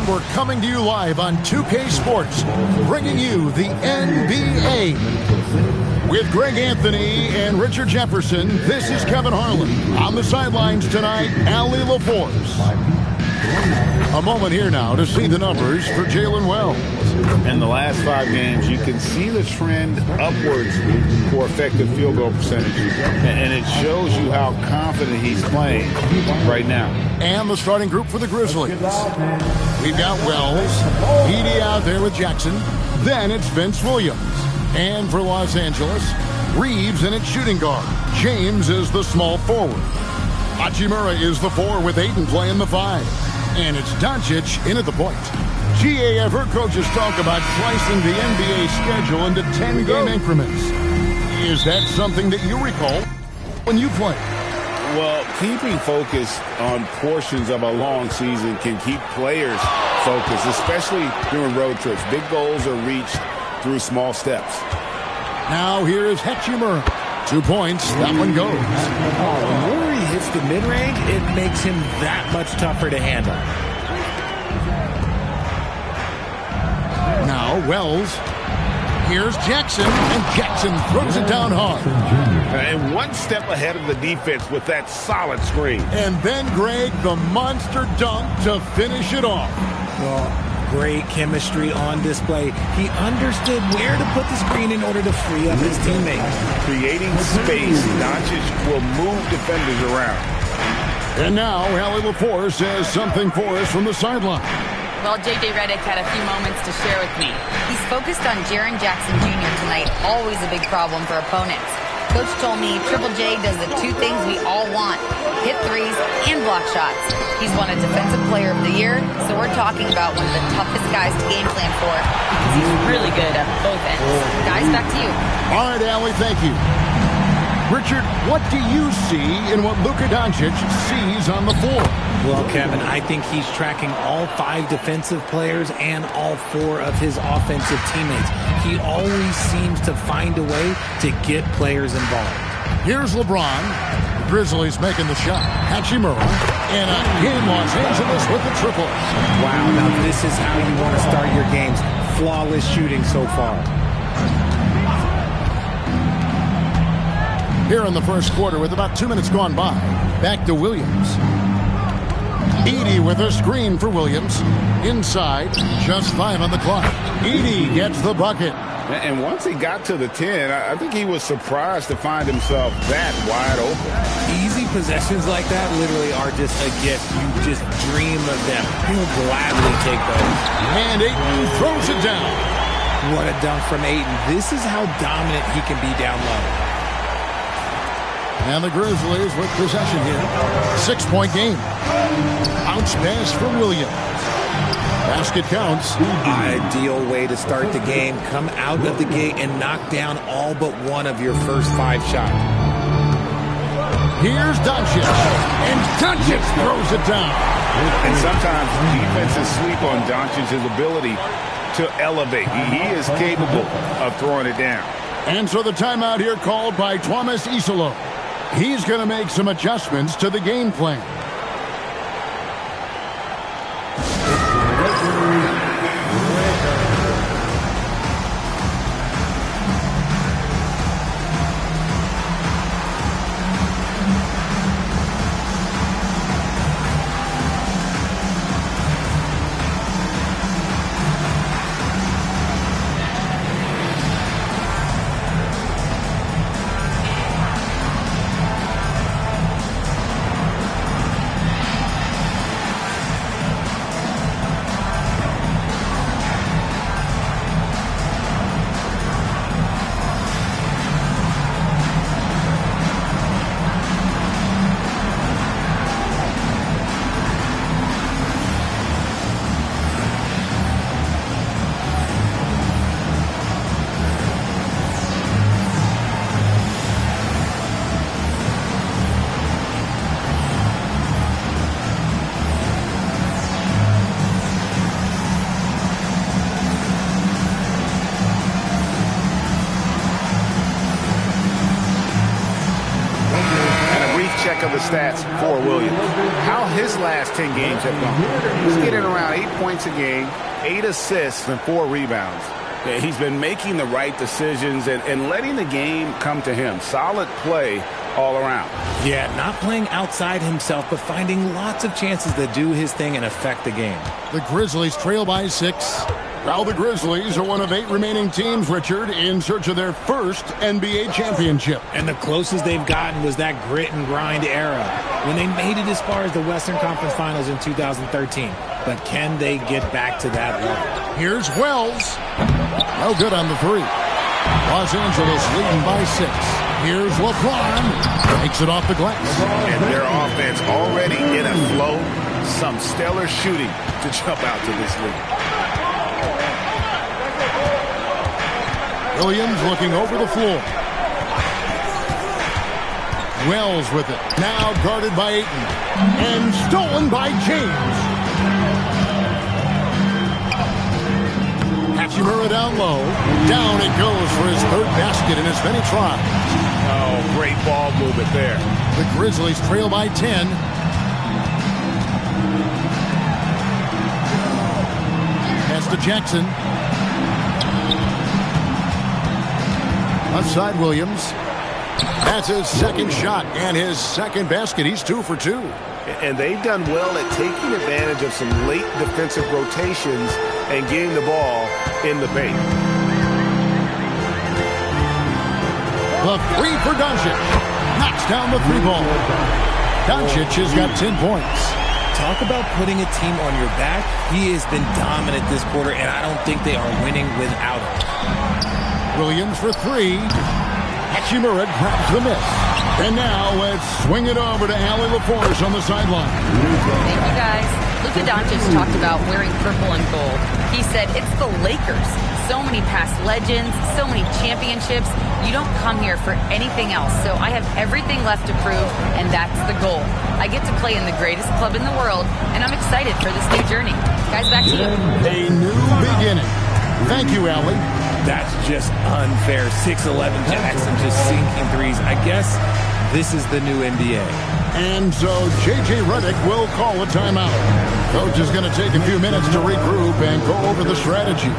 everyone. We're coming to you live on 2K Sports, bringing you the NBA. With Greg Anthony and Richard Jefferson, this is Kevin Harlan. On the sidelines tonight, Allie LaForce. A moment here now to see the numbers for Jalen Wells. In the last 5 games, you can see the trend upwards for effective field goal percentage. And it shows you how confident he's playing right now. And the starting group for the Grizzlies. We've got Wells, Edey out there with Jackson. Then it's Vince Williams. And for Los Angeles, Reeves in its shooting guard. James is the small forward. Hachimura is the 4 with Ayton playing the 5. And it's Doncic in at the point. GA, I've heard coaches talk about slicing the NBA schedule into 10-game increments. Is that something that you recall when you played? Well, keeping focus on portions of a long season can keep players focused, especially during road trips. Big goals are reached through small steps. Now here is Hachimura. 2 points. That one goes. When Murray hits the mid-range, it makes him that much tougher to handle. Now Wells. Here's Jackson, and Jackson throws it down hard. And one step ahead of the defense with that solid screen. And then Greg, the monster dunk to finish it off. Well, great chemistry on display. He understood where to put the screen in order to free up his teammates. Creating space, Doncic will move defenders around. And now, Allie LaForce has something for us from the sideline. Well, J.J. Redick had a few moments to share with me. He's focused on Jaren Jackson Jr. tonight, always a big problem for opponents. Coach told me Triple J does the 2 things we all want, hit threes and block shots. He's won a Defensive Player of the Year, so we're talking about one of the toughest guys to game plan for because he's really good at both ends. Guys, back to you. All right, Allie, thank you. Richard, what do you see in what Luka Doncic sees on the floor? Well, Kevin, I think he's tracking all 5 defensive players and all 4 of his offensive teammates. He always seems to find a way to get players involved. Here's LeBron. The Grizzlies making the shot. Hachimura. And again, Los Angeles with the triple. Wow, now this is how you want to start your games. Flawless shooting so far. Here in the first quarter with about 2 minutes gone by. Back to Williams. Edey with a screen for Williams. Inside, just 5 on the clock. Edey gets the bucket. And once he got to the 10, I think he was surprised to find himself that wide open. Easy possessions like that literally are just a gift. You just dream of them. He'll gladly take those. And Ayton throws it down. What a dunk from Ayton. This is how dominant he can be down low. And the Grizzlies with possession here. 6-point game. Bounce pass for Williams. Basket counts. Ideal way to start the game. Come out of the gate and knock down all but one of your first 5 shots. Here's Doncic. And Doncic throws it down. And sometimes defenses sleep on Doncic's ability to elevate. He is capable of throwing it down. And so the timeout here called by Thomas Isolo. He's going to make some adjustments to the game plan. stats for Williams. How his last 10 games have gone. He's getting around 8 points a game, 8 assists, and 4 rebounds. Yeah, he's been making the right decisions and letting the game come to him. Solid play all around. Yeah, not playing outside himself, but finding lots of chances to do his thing and affect the game. The Grizzlies trail by 6. Now the Grizzlies are one of 8 remaining teams, Richard, in search of their first NBA championship. And the closest they've gotten was that grit and grind era when they made it as far as the Western Conference Finals in 2013. But can they get back to that level? Here's Wells. No good on the 3. Los Angeles leading by 6. Here's LeBron. Takes it off the glass. And their offense already in a flow. Some stellar shooting to jump out to this lead. Williams looking over the floor. Wells with it. Now guarded by Ayton. And stolen by James. Hachimura down low. Down it goes for his 3rd basket in as many tries. Oh, great ball movement there. The Grizzlies trail by 10. Pass to Jackson. Left side, Williams. That's his 2nd shot and his 2nd basket. He's 2 for 2. And they've done well at taking advantage of some late defensive rotations and getting the ball in the paint. The 3 for Doncic. Knocks down the 3-ball. Doncic has got 10 points. Talk about putting a team on your back. He has been dominant this quarter, and I don't think they are winning without him. Williams for 3. Hachimura grabs the miss. And now let's swing it over to Allie LaForce on the sideline. Thank you, guys. Luka Doncic talked about wearing purple and gold. He said, it's the Lakers. So many past legends, so many championships. You don't come here for anything else. So I have everything left to prove, and that's the goal. I get to play in the greatest club in the world, and I'm excited for this new journey. Guys, back to you. A new beginning. Thank you, Allie. That's just unfair. 6'11" Jackson just sinking threes. I guess this is the new NBA. And so J.J. Redick will call a timeout. Coach is going to take a few minutes to regroup and go over the strategy.